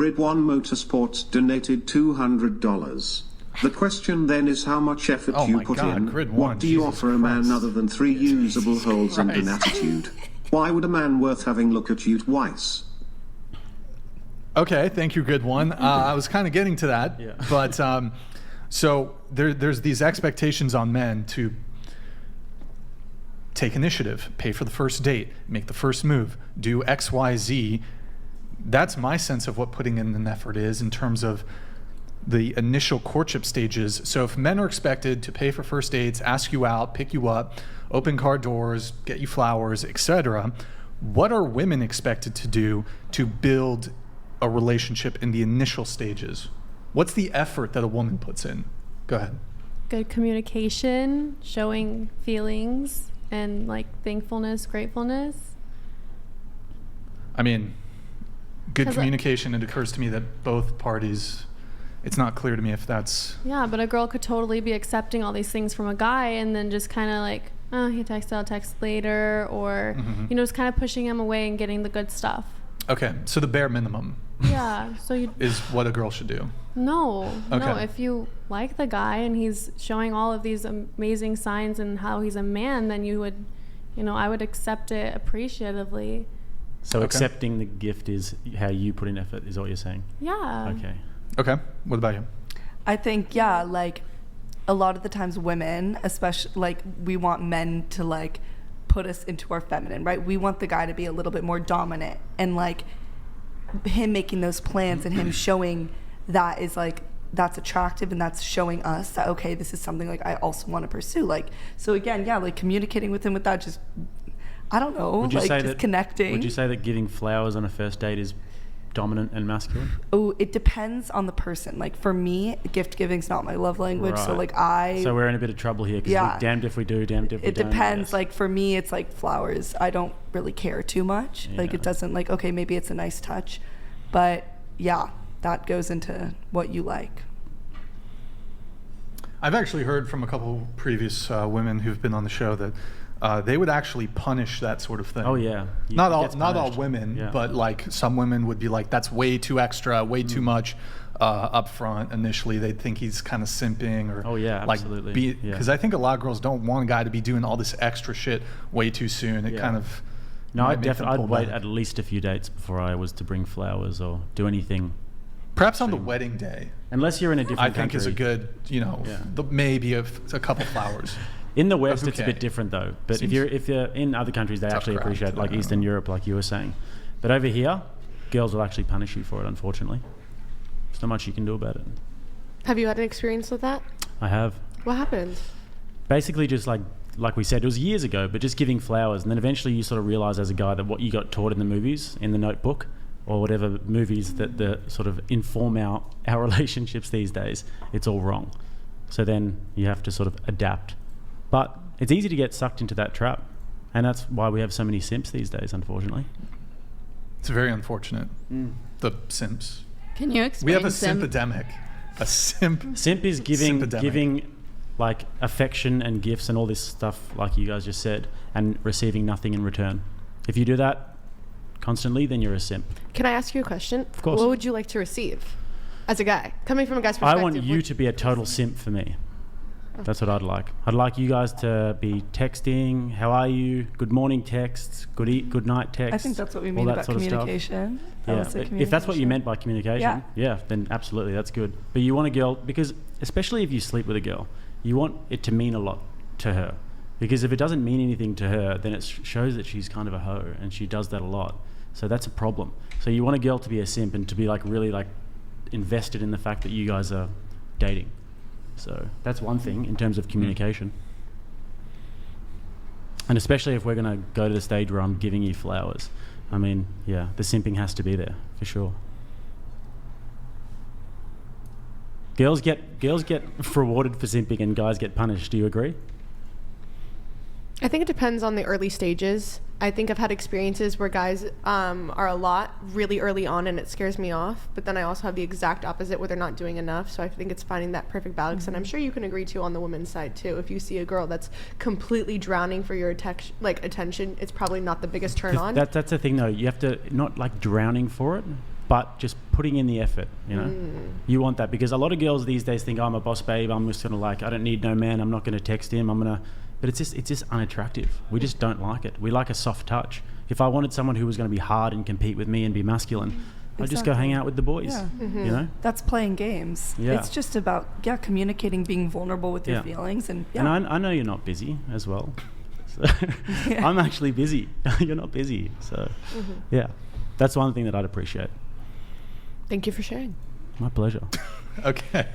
Grid One Motorsports donated $200. The question then is how much effort Oh you my put God, in. Grid One, What do you Jesus offer a man Christ. other than 3 usable holes and an Christ. attitude? Why would a man worth having look at you twice? Okay, thank you, Good One. I was kind of getting to that, Yeah. but so there's these expectations on men to take initiative, pay for the first date, make the first move, do X, Y, Z. That's my sense of what putting in an effort is in terms of the initial courtship stages. So if men are expected to pay for first dates, ask you out, pick you up, open car doors, get you flowers, etc., what are women expected to do to build a relationship in the initial stages? What's the effort that a woman puts in? Go ahead. Good communication, showing feelings and like thankfulness, gratefulness. I mean, good 'Cause communication, it occurs to me that both parties, it's not clear to me if that's... Yeah, but a girl could totally be accepting all these things from a guy and then just kind of like, oh, he texted, I'll text later, or, just kind of pushing him away and getting the good stuff. Okay, so the bare minimum Yeah, so you... is what a girl should do. No, Okay. if you like the guy and he's showing all of these amazing signs and how he's a man, then you would, I would accept it appreciatively. So Okay. accepting the gift is how you put in effort, is what you're saying? Yeah. Okay. Okay, what about you? I think, yeah, like a lot of the times women, especially, like we want men to like put us into our feminine, right? We want the guy to be a little bit more dominant, and like him making those plans and him showing that is like, that's attractive, and that's showing us that, okay, this is something like I also want to pursue. Like, so again, yeah, like communicating with him with that, just, I don't know, Would you like say just that, connecting. Would you say that giving flowers on a first date is dominant and masculine? Oh, it depends on the person. Like for me, gift giving's not my love language. So Right. like So we're in a bit of trouble here because Yeah. we're damned if we do, damned if we it don't. depends. Yes. Like for me, it's like flowers. I don't really care too much. Like Yeah. it doesn't like, okay, maybe it's a nice touch, but yeah, that goes into what you like. I've actually heard from a couple previous women who've been on the show that they would actually punish that sort of thing. Oh yeah. Not It all, gets not all punished. women, Yeah. but like some women would be like, that's way too extra, way too much up front. Initially, they'd think he's kind of simping or Oh, yeah, like absolutely. because Yeah. I think a lot of girls don't want a guy to be doing all this extra shit way too soon. It Yeah. kind of No, might I'd make them pull wait back. at least a few dates before I was to bring flowers or do anything. Perhaps on the extreme. wedding day, Unless you're in a different I think country. is a good, Yeah. maybe a couple flowers. In the West, it's a bouquet. bit different though. But Seems if you're in other countries, they tough actually crowd appreciate to it, like that. Eastern Europe, like you were saying. But over here, girls will actually punish you for it. Unfortunately, there's not much you can do about it. Have you had an experience with that? I have. What happened? Basically, just like we said, it was years ago, but just giving flowers, and then eventually you sort of realize as a guy that what you got taught in the movies, in the Notebook, or whatever movies that sort of inform our relationships these days, it's all wrong. So then you have to sort of adapt. But it's easy to get sucked into that trap, and that's why we have so many simps these days, unfortunately. It's very unfortunate. The simps. Can you explain We have a simp? simp-epidemic. A simp. Simp is giving Simp-epidemic. like affection and gifts and all this stuff, like you guys just said, and receiving nothing in return. If you do that constantly, then you're a simp. Can I ask you a question? Of course. What would you like to receive as a guy? Coming from a guy's I perspective. want you what- to be a total simp for me. That's what I'd like. I'd like you guys to be texting, how are you, good morning texts, good night texts. I think that's what we all mean that about sort of stuff. communication. That Yeah, was the if that's what you communication. meant by communication, Yeah. then absolutely, that's good. But you want a girl, because especially if you sleep with a girl, you want it to mean a lot to her. Because if it doesn't mean anything to her, then it shows that she's kind of a hoe, and she does that a lot. So that's a problem. So you want a girl to be a simp and to be like really like invested in the fact that you guys are dating. So that's one thing in terms of communication. And especially if we're going to go to the stage where I'm giving you flowers. I mean, yeah, the simping has to be there for sure. Girls get rewarded for simping and guys get punished. Do you agree? I think it depends on the early stages. I think I've had experiences where guys are a lot really early on and it scares me off. But then I also have the exact opposite where they're not doing enough. So I think it's finding that perfect balance. And I'm sure you can agree too on the women's side too. If you see a girl that's completely drowning for your attention, it's probably not the biggest turn on. That's the thing though. You have to not like drowning for it. but just putting in the effort, you know. You want that, because a lot of girls these days think, I'm a boss babe, I'm just gonna like, I don't need no man, I'm not gonna text him, but it's just unattractive. We just don't like it. We like a soft touch. If I wanted someone who was going to be hard and compete with me and be masculine, I'd just go hang out with the boys. Yeah. You know. That's playing games. Yeah. It's just about communicating, being vulnerable with your feelings, and And I know you're not busy as well. So I'm actually busy. You're not busy. So yeah, that's one thing that I'd appreciate. Thank you for sharing. My pleasure. Okay.